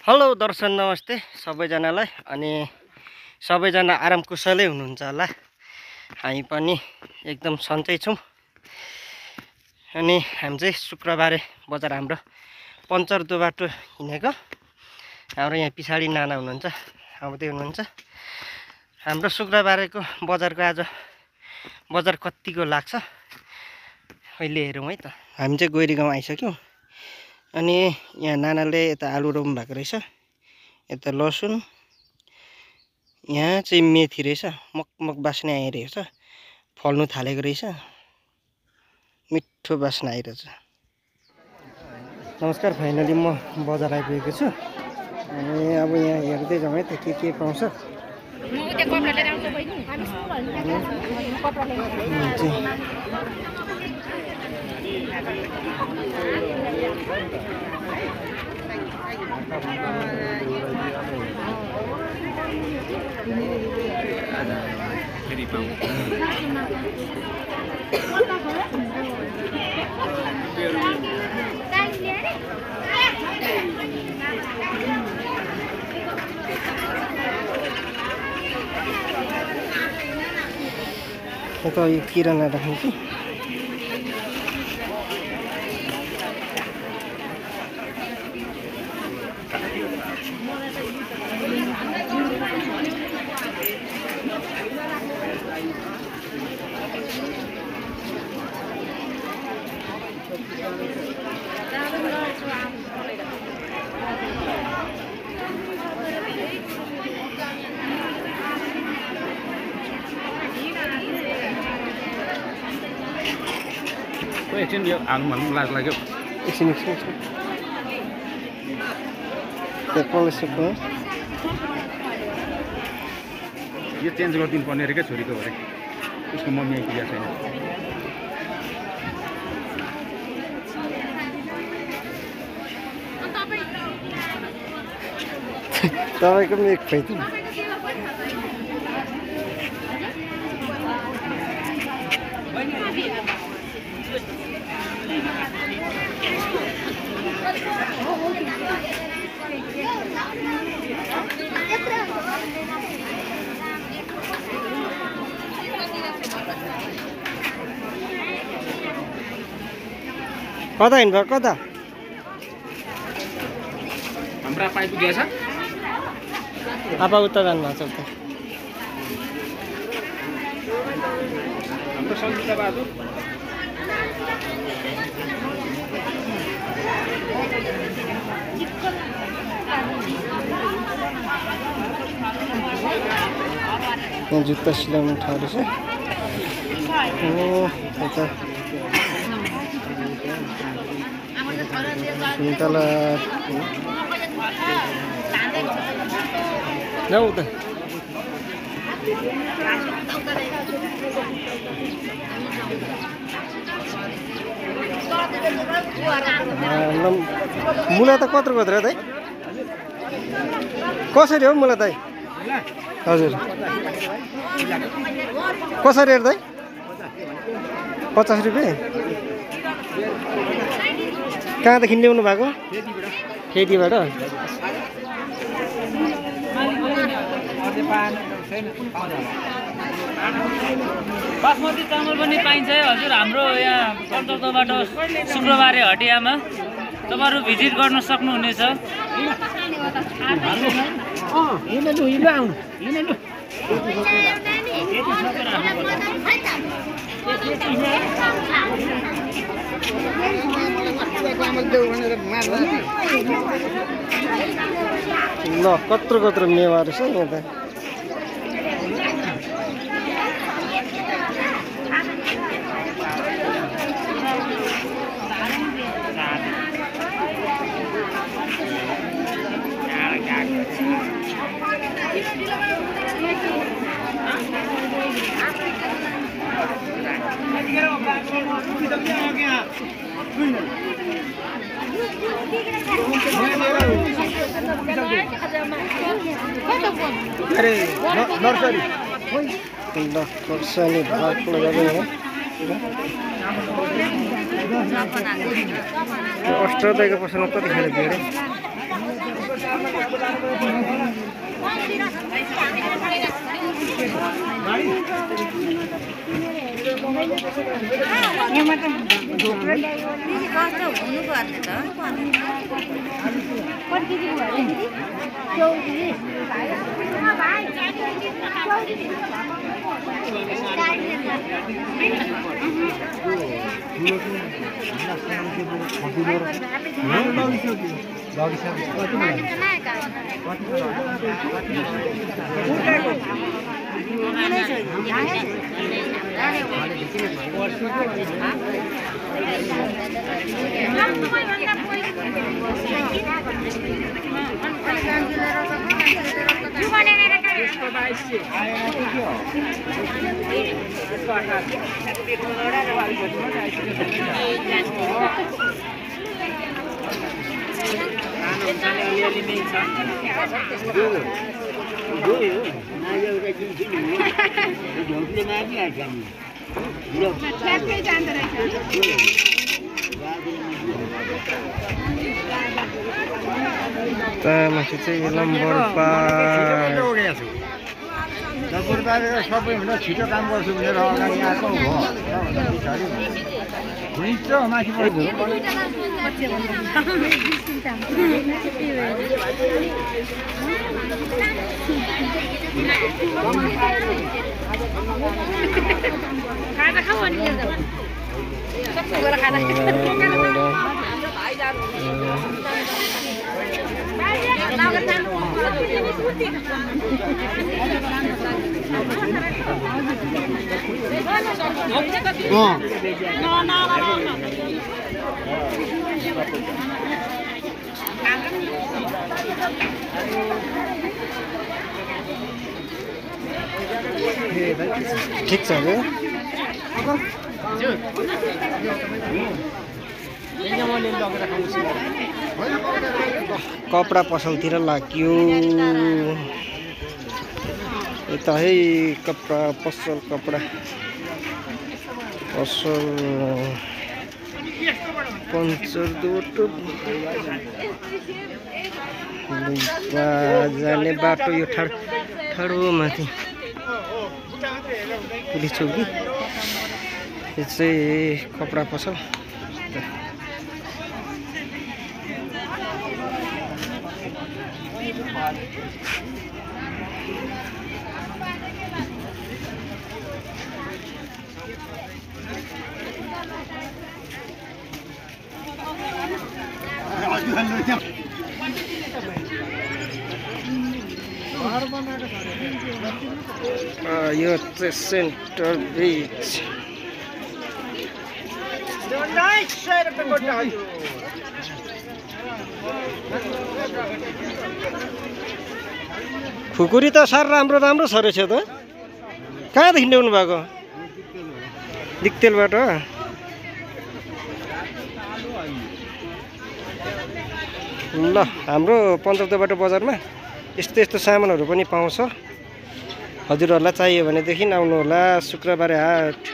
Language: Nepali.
हेलो दर्शन नमस्ते सबैजनालाई। अनि सबैजना आराम कुशलै हुनुहुन्छ होला। हामी पनि एकदम सन्चै छौँ। अनि हामी चाहिँ शुक्रबारे बजार हाम्रो पञ्चरदो बाटो हिँडेको। हाम्रो यहाँ पछाडि नाना हुनुहुन्छ, आउँदै हुनुहुन्छ। हाम्रो शुक्रबारेको बजारको आज बजार कतिको लाग्छ अहिले हेरौँ है त। हामी चाहिँ गोइरी गाउँ आइसक्यौँ। अनि यहाँ नानाले यता आलु रोप्नु भएको रहेछ, यता लसुन, यहाँ चाहिँ मेथी रहेछ, मकमक बास्ने आइरहेको छ, फल्नु थालेको रहेछ, मिठो बास्ना आइरहेछ। नमस्कार, फाइनली म बजार आइपुगेको छु। अनि अब यहाँ हेर्दै जाउँ है त के पाउँछ। यता यो किराना राख्नु कि एकछिन यो हाल्नु भन्नु लाज लाग्यो। एकछिन यो चेन्ज गरिदिनु पर्ने रहेछ छोरीको भरे, उसको मम्मी आइपुगेको छैन। तपाईँको पनि एक खै त। कता हिँड्नुभयो, कता हाम्रो पाइप पुगेछ। आपा उता जानुभएको छ उता। हाम्रो सङ्गीता बाटो यहाँ जुत्ता सिलाउनु ठाउँ रहेछ। यता सुन्तला जाऊ त। मुला त कत्रो कत्रो दाइ? कसरी हो मुला दाइ? हजुर कसरी हेर्दा 50 रुपियाँ? कहाँदेखि ल्याउनु भएको? खेतीबाट। बासमती चामल पनि पाइन्छ है हजुर। हाम्रो यहाँ पञ्चरदोबाट शुक्रबारे हटियामा तपाईँहरू भिजिट गर्न सक्नुहुनेछ। ल कत्रो कत्रो मेवा रहेछ यहाँ त। नर्सरी खोर्सानी भाग लगाएको यहाँ। अस्ट्रेलियाको पसलमा कतिखेर भिड? माथि चाहिँ लम्बर पार सबैभन्दा छिटो काम गर्छु भनेर अगाडि आएको हो हुन्छ माथि ठिक छ अरे कपडा पसलतिर लाग्यो यता है कपडा पसल पञ्चर दोटो जाने बाटो यो ठाडो माथि पुलिस चौकी यो चाहिँ कपडा पसल यो चाहिँ सेन्टर ब्रिज खुकुरी त साह्रो राम्रो छ रहेछ त कहाँदेखि ल्याउनु भएको दिक्तेलबाट ल हाम्रो पञ्चरदेबाट बजारमा यस्तो सामानहरू पनि पाउँछ हजुरहरूलाई चाहियो भनेदेखि आउनु होला शुक्रबारे हाट